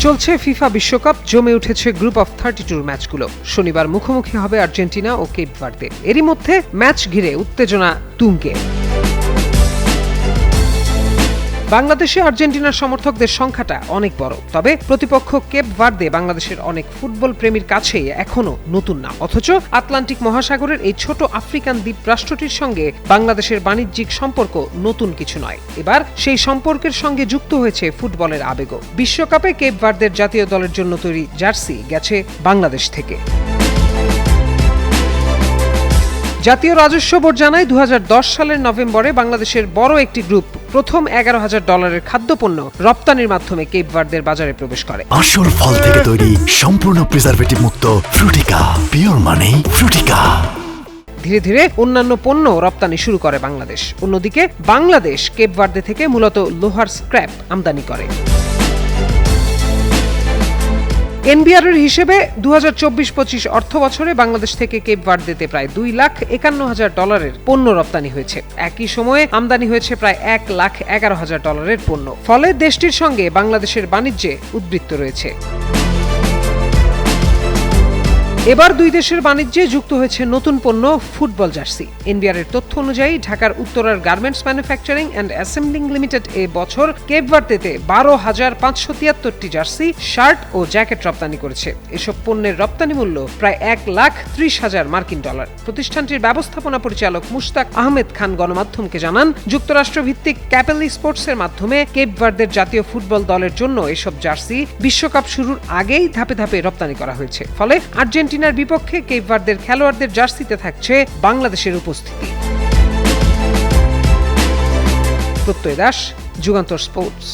চলছে ফিফা বিশ্বকাপ, জমে উঠেছে গ্রুপ অফ 32 ম্যাচগুলো। শনিবার মুখোমুখি হবে আর্জেন্টিনা ও কেপ ভার্দে। এরই মধ্যে ম্যাচ ঘিরে উত্তেজনা তুঙ্গে। বাংলাদেশে আর্জেন্টিনার সমর্থকদের সংখ্যাটা অনেক বড়, তবে প্রতিপক্ষ কেপ ভার্দে বাংলাদেশের অনেক ফুটবল প্রেমীর কাছে এখনো নতুন না। অথচ আটলান্টিক মহাসাগরের এই ছোট আফ্রিকান দ্বীপ রাষ্ট্রটির সঙ্গে বাংলাদেশের বাণিজ্যিক সম্পর্ক নতুন কিছু নয়। এবার সেই সম্পর্কের সঙ্গে যুক্ত হয়েছে ফুটবলের আবেগও। বিশ্বকাপে কেপ ভার্দের জাতীয় দলের জন্য তৈরি জার্সি গেছে বাংলাদেশ থেকে। জাতীয় রাজস্ব বোর্ড জানায় 2010 সালের নভেম্বরে বাংলাদেশের বড় একটি গ্রুপ প্রথম $11,000 খাদ্যপণ্য রপ্তানির মাধ্যমে কেপ ভার্দের বাজারে প্রবেশ করে। আসল ফল থেকে তৈরি, সম্পূর্ণ প্রিজারভেটিভ মুক্ত ফ্রুটিকা, পিওর মানে ফ্রুটিকা। ধীরে ধীরে অন্যান্য পণ্য রপ্তানি শুরু করে বাংলাদেশ। অন্যদিকে বাংলাদেশ কেপ ভার্দে থেকে মূলত লোহার স্ক্র্যাপ আমদানি করে। এনবিআর এর হিসেবে 2024-25 অর্থ বছরে বাংলাদেশ থেকে কেপ ভার্দেতে প্রায় $2,51,000 পণ্য রপ্তানি হয়েছে। একই সময়ে আমদানি হয়েছে প্রায় $1,11,000 পণ্য। ফলে দেশটির সঙ্গে বাংলাদেশের বাণিজ্যে উদ্বৃত্ত রয়েছে। এবার দুই দেশের বাণিজ্যে যুক্ত হয়েছে নতুন পণ্য ফুটবল জার্সি। এনবিআর এর তথ্য অনুযায়ী ঢাকার উত্তরার garments manufacturing and assembling limited এ বছর কেপ ভার্দেতে 12,573টি জার্সি, শার্ট ও জ্যাকেট রপ্তানি করেছে। এসব পণ্যের রপ্তানি মূল্য প্রায় $1,30,000 প্রতিষ্ঠানটির ব্যবস্থাপনা পরিচালক মুশতাক আহমেদ খান গণমাধ্যমকে জানান, যুক্তরাষ্ট্র ভিত্তিক ক্যাপেলি স্পোর্টসের মাধ্যমে কেপ ভার্দের জাতীয় ফুটবল দলের জন্য এসব জার্সি বিশ্বকাপ শুরুর আগেই ধাপে ধাপে রপ্তানি করা হয়েছে। ফলে আর্জেন্টিনার বিপক্ষে কেপ ভার্দের খেলোয়াড়দের জার্সিতে থাকছে বাংলাদেশের উপস্থিতি। প্রত্যয় দাস, যুগান্তর স্পোর্টস।